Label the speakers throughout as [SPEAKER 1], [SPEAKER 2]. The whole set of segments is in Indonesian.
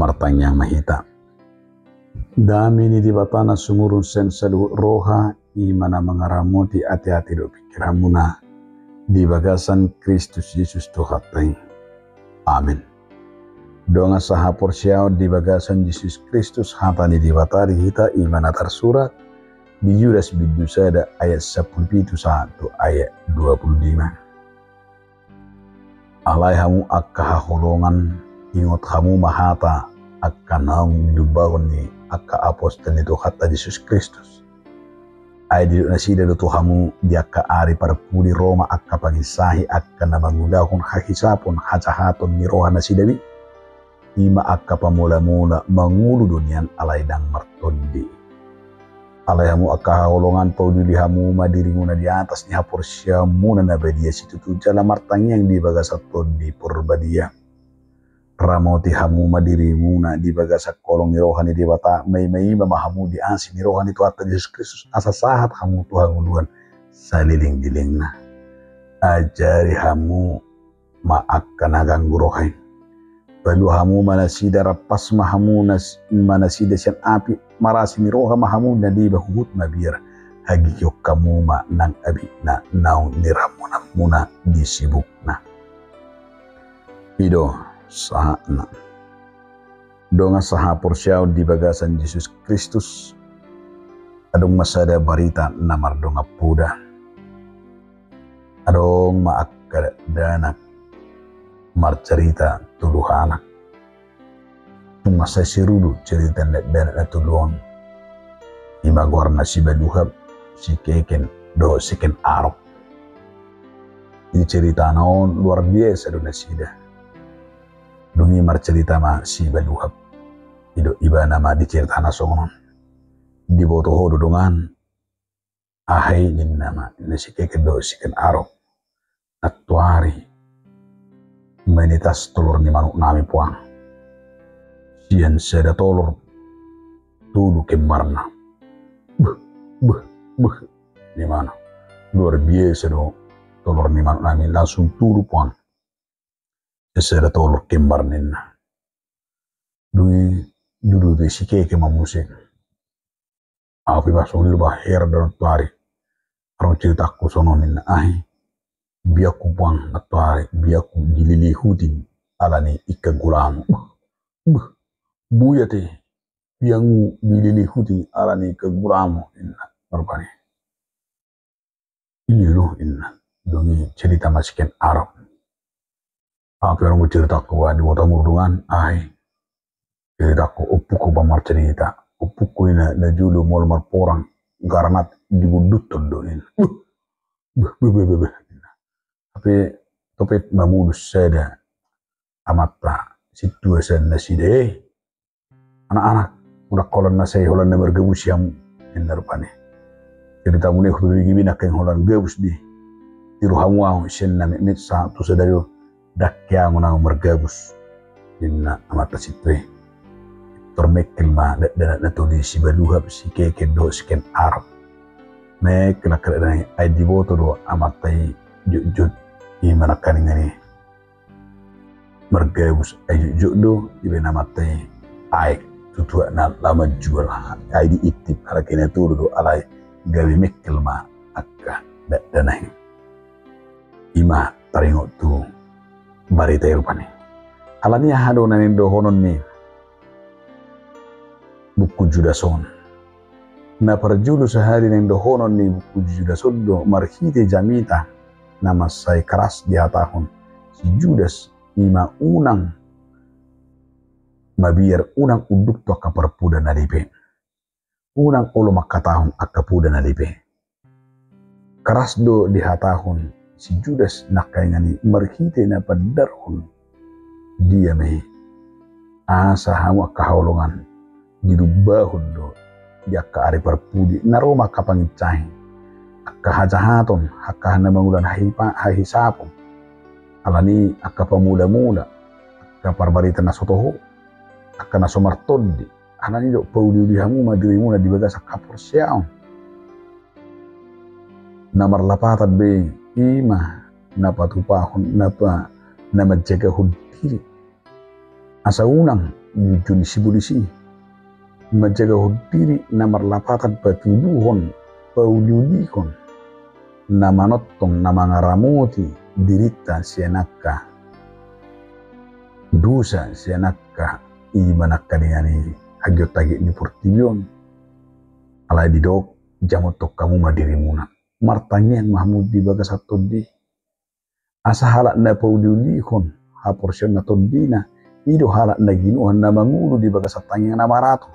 [SPEAKER 1] martanya mahita. Damini di batana sumurun sen salu roha imana mengaramuti hati-hati do pikiramuna di bagasan Kristus Yesus Tuhatai. Amin. Donga saha porsiao di bagasan Yesus Kristus hatani di batari hita imana tersurat di Yudas Bidusada ayat 11 ayat 25. Alai hamu akka holongan ingot hamu mahata akka naung nidubawan ni akka apostol itu hatta Yesus Kristus. Ay di nasida do hamu di akka ari parpudi Roma akka pangisahi akka namangulahun hahisapon hajahaton ni roha nasidawi. Ima akka pamula-mula mangulu dunian alai dang martondi. Alai hamu akka holongan pauduli hamu madiringuna di atas ni haporsya muna nabadia situ tu jala martang yang di bagasa tondi purbadia. Ramoti hamu madirimuna di bagasa kolong ni rohani di bata may mamahamu di ansi ni rohani tu atas Yesus Kristus asa sahat hamu Tuhan uluan saliling-diling na. Ajari hamu maakka naganggu rohani. Balu hamu manasida rapas mahamu manasida sian api marasi ni roha mahamu na di bahut mabir hagiyok kamu ma nang abi na naung niramuna muna disibuk na. Ido sahana. Donga saha porsiao di bagasan Yesus Kristus adong masada barita namar donga puda. Adong maakka danak marcerita tuluh anak. Masa sirudu cerita dan tuluon. Ima gorna si baduhab si keken do siken arok. Ini cerita naon luar biasa do nasida. Dungi marcerita ma si baduhab. Ido iba nama dicerita nasongon. Di boto hodo dongan. Ahai nin nama nasi keken do siken arok. Atuari. Menitas telur ni manuk nami puang. Sian seda tolor tulu kemarna. Buh. Di mana? Luar biasa do tolor ni manuk nami langsung tulu puang. Seda tolor kemarnin. Dulu di sike ke mamusik. Api basung lubah her dan tuari. Arong ceritaku sononin ahi. Biaku buang atwari, biaku dililihutin alani ika gulamu. Buya te, biangu dililihutin alani ika gulamu. Inna, berbani. Ini loh inna, dongi cerita masikan Arab. Apa orang cerita ku di wata murdungan, cerita ku upuku bamar cerita, upuku ina na julu mol marporang garanat dibudut doin. Tapi topet mamulus sada amatta situasan naside anak-anak udah kolon nasai holan na mergabus yang endarpane cerita mune khudri gibi nak holan gabus di tiru hamu sen na mit sa tu sadayo dakya ngona mergabus inna amatta sitre tormekel ma dan to di sibaluhab si keke do sken arab me kala kala ay diboto do amatai jujud imana kaningani mergabus ay jodoh ibe namatai ay tutua na lama jual ay di itip harakene turu do alay gawe mekkel ma akka danai ima taringo tu barita irupani alani hado nanin do honon ni buku Judason na parjulu sehari ning do honon ni buku Judason do marhite jamita nama saya keras di tahun si Judas ima unang mabiar unang uduk to kaperpuda nalipe unang olo makatahun akapuda nalipe keras do di tahun si Judas nakaingani marhite na padarhun dia me asa hawa kaholongan dirubahun do dia ka ari perpudi naroma kapangicahin kahajahaton hakah na mangulan hahisapon alani akka pamula-mula akka parbarita na sotoho akka na somartodi alani do pauli hamu madirimu na dibaga sa kaporsiaon na marlapatan be ima na patupahon na pa na magjaga diri asa unang juni sibulisi majaga diri na marlapatan patuduhon pauliulikon na manottong na mangaramuti dirita sianakka dosa sianakka imanakka dingani hagyo tagi ni portiyon alai didok jamotok kamu madirimuna martanyen mahmud di bagas atodi asa halak na pauliulikon ha porsyon na todina ido halak na ginuhan na mangulu di bagas atangyang na marato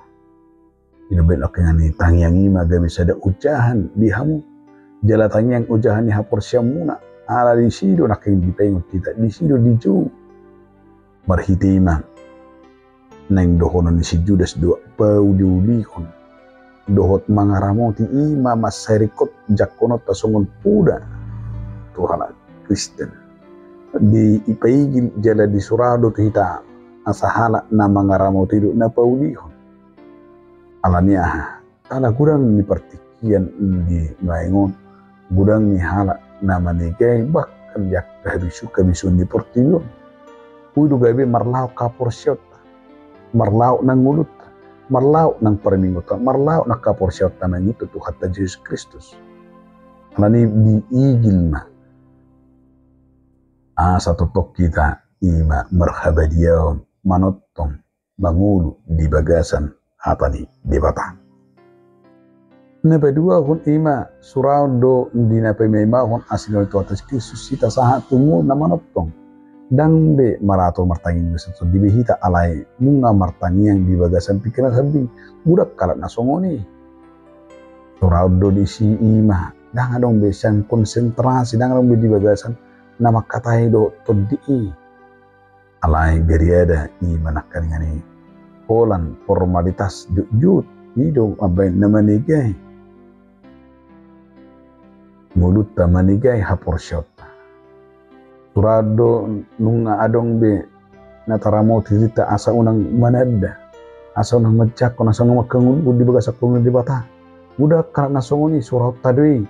[SPEAKER 1] ido belok ngani tangyang ima gamis ada ujahan di hamu jala tangyang ujahan ni ha porsyon muna ala di sido naking dipengot kita di sido di ju marhitima nang dohonon ni si Judas dua pauliulikon dohot mangaramoti ima masarikot jakonot tasongon puda Tuhan Kristen di ipaigil jala di surado kita asahala na mangaramoti do na paulihon alania ala gudang ni partikian di maingon gudang ni hala na manigay bakal yak kabisu kabisun di portilon udo gabi marlaw kaporsyot marlaw nang ngulut marlaw ng permingutan, marlaw na kaporsyot na ito Tuhan ta Jesus Kristus. Alani diigil na. Sa tutok kita, ima marhabadiyaw, manottong, mangulu, di bagasan, hatani, di bata. Napadua kung ima, surado, hindi na pamimahon, asin ito atas Kristus, sita sa hatungo na manottong. Dang be marato martangin sa dibihita alay munga martangin di bagasan pikiran sabing budak kalat na songoni surado di si ima dang adong be sang konsentrasi dang adong be di bagasan na makatay do todi alay geriada ima nakani holan formalitas jut ido abay na manigay mulut ta manigay haporsyot surado nunga adong be nataramo tirita asa unang manada asa unang magcakon asa unang magkangun di bagasak kumun di bata udah karat nasongoni surau tadui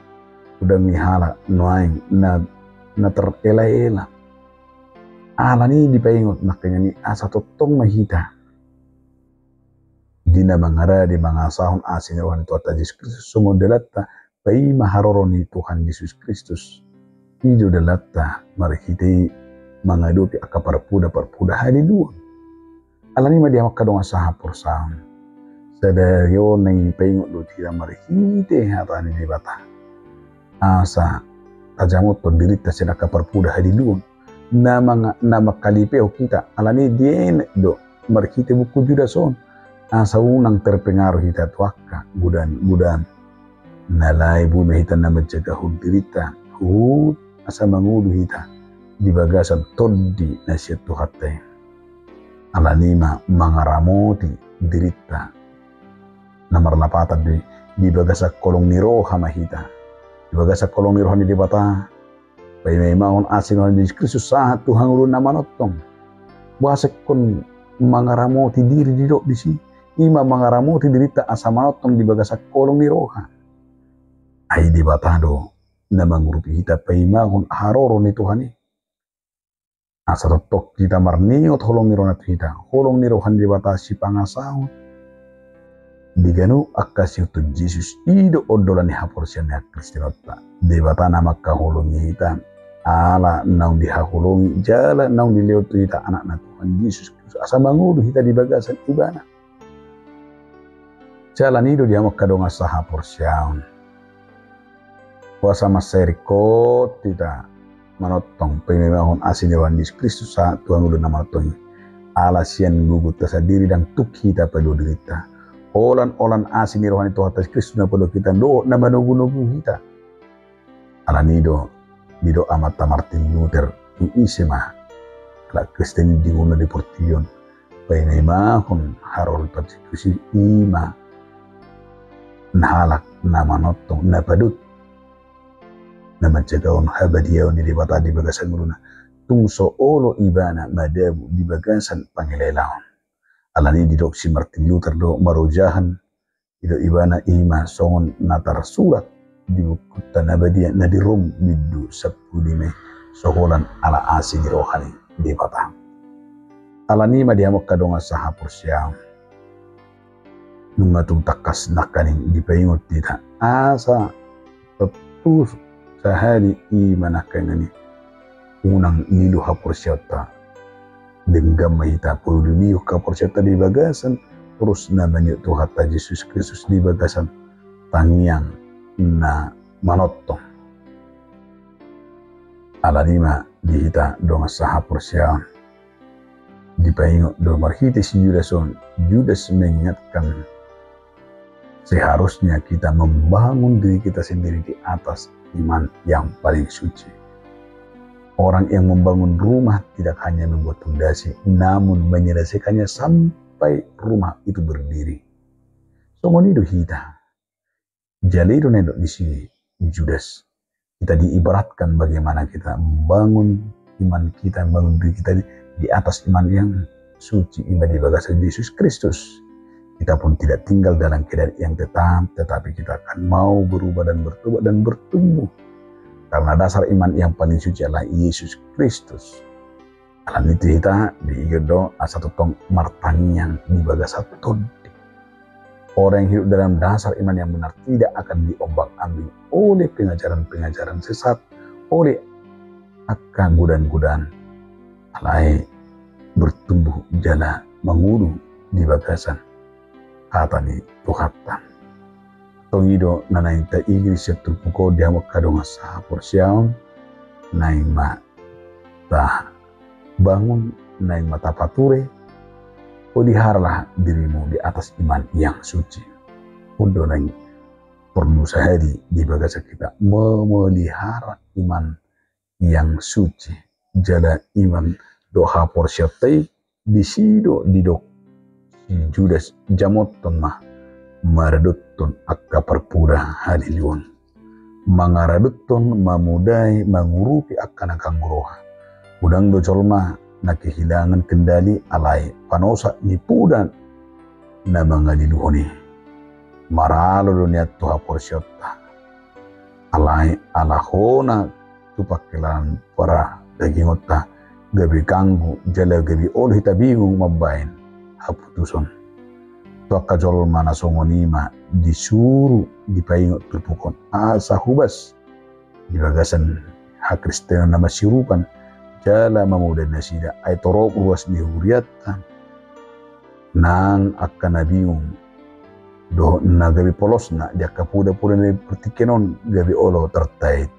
[SPEAKER 1] udah mihala noaing na terela-ela ala ni dipaingot nakanya ni asa totong mahita dina mangara di mangasahon asin rohan itu ata Yesus Kristus sumodelatta pai maharoroni Tuhan Yesus Kristus ido dalatta marhitei mangadupi aka parpuda haliluan alani madia makadong asaha porsaon sadayo nang paingot do tira marhite hatani di bata asa tajamot dirita sila aka parpuda haliluan na makalipeo kita alani dien do marhite buku judason asa unang terpengaruh kita tuaka gudan nalai bumi hita na menjaga dirita asa mangulu hita di bagasan todi nasihat Tuhan alanima mangaramoti dirita namar lapatan di bagasa kolong niroha mahita di bagasa kolong niroha di bata pai memang asin di Kristus saat Tuhan ulun namanottong wasek kon mangaramoti diri di dok bisi ima mangaramoti dirita asa manottong di bagasa kolong niroha ai di bata do na mangurupi kita paimahon haroro ni Tuhan asa totok kita marniot holong niro na kita holong niro handi batasi pangasahon diganu akasi utu Jesus ido odolan ni haporsian ni Kristinota debata nama kahulungi kita ala naung dihahulungi jala naung diliutu kita anak na Tuhan Yesus Kristus asa mangulu kita di bagasan ibana jalan ido dia makadong asa haporsian kuasa maserikot tidak manotong pememahon asin Tuhan Yesus Kristus saat Tuhan udah namatong alasian gugut tasa diri dan tuk kita perlu derita olan asin Tuhan Tuhan Yesus Kristus na perlu kita do na manugu kita alanido dido amata Martin Luther tu isema la Kristen di guna di portion pememahon harol persekusi ima nahalak na manotong na padut na mancagaon habadiyaw ni dibata di bagasan muluna tungso olo ibana madabu di bagasan pangilelaon alani didok si Martin Luther do marujahan ido ibana ima songon natar surat di bukutan abadiya na di Rom middu 10 soholan ala asini rohani di bata alani ma dia kadonga saha porsiam nunga tung takas nakaning di paingot tita asa tetus sahari i manakangani unang ilu ha porsiata denggam mahita pulumiu ka porsiata di bagasan terus namanya Tuhan Yesus Kristus di bagasan tangiang na manotong alanima dihita dong saha porsiam di paingot do marhiti si Judas mengingatkan seharusnya kita membangun diri kita sendiri di atas iman yang paling suci. Orang yang membangun rumah tidak hanya membuat fondasi, namun menyelesaikannya sampai rumah itu berdiri. Somonido hita. Jalido nendok di sini, Judas. Kita diibaratkan bagaimana kita membangun iman kita, membangun diri kita di atas iman yang suci, iman di bagasan Yesus Kristus. Kita pun tidak tinggal dalam keadaan yang tetap, tetapi kita akan mau berubah dan bertobat dan bertumbuh. Karena dasar iman yang paling suci adalah Yesus Kristus. Alam itu kita diigedo asatu tong martangiang di bagasan todi. Orang yang hidup dalam dasar iman yang benar tidak akan diombang-ambing oleh pengajaran-pengajaran sesat, oleh akan godaan-godaan alai bertumbuh jala menguru di bagasan kata ni tuhatan. Tongido nanay ta iglesia tupuko dia makadonga sa porsiaon nay mata bangun nay mata pature o diharlah dirimu di atas iman yang suci. Undo nay perlu sehari di bagasan kita memelihara iman yang suci. Jala iman doha porsiatai disido didok si Judas jamoton mah maradutton akka perpura haliluan mangaradutton mamudai mangurupi akka nakangguroha udang do colma na kehilangan kendali alai panosa ni pudan na mangaliluhoni maralo dunia tuha porsiota alai alahona tupakelan para daging otta gabi kanggu jala gabi ol hita bingung mabain haputuson tuaka jol mana songonima disuruh dipaingot tupukon asa hubas di bagasan hak Kristen nama sirupan jala mamuda nasida ay torok ruas ni huriata nang akan bingung do na gabi polos na jaka puda-puda ni pertikenon gabi olo tertait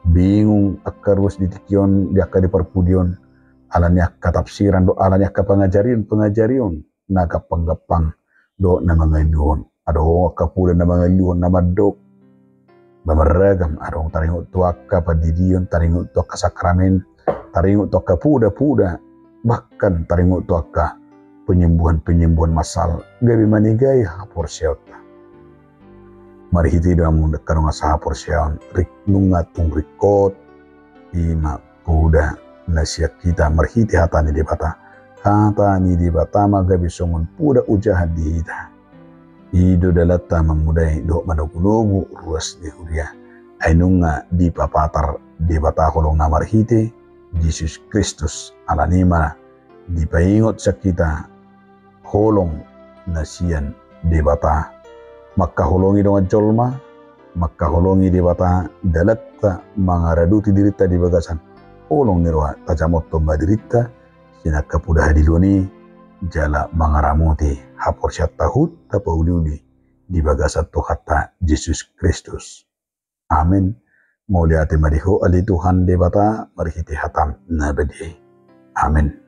[SPEAKER 1] bingung akar ruas ditikion jaka di perpudion alanya katapsiran do alanya pengajarion naga panggapang do na mga iluhon ado kapuda na mga iluhon na madok bamaragam adong taringo tuaka padidion taringo tuaka sakramen taringo tuaka puda-puda bahkan taringo tuaka penyembuhan masal gabi manigay hapor siyota marihiti dalam karunga sa hapor siyon nunga tung rikot ima puda na siya kita marhiti hatani di bata magabi songon puda ujahan di hita ido dalata mamudai do manogulogu ruas di huria ay nunga di papatar di bata kolong na marhiti Yesus Kristus alanima di paingot sa kita holong na siyan di bata makahulongi dengan jolma makahulongi di bata dalatta mangaraduti dirita di bagasan holong nirwa tajamotto madirita sinaka pudah diloni jala mangaramuti hapor syatahut tapauliuli di bagasan tohata Yesus Kristus. Amin. Muliati mariho ali Tuhan di bata marhiti hatam nabadi. Amin.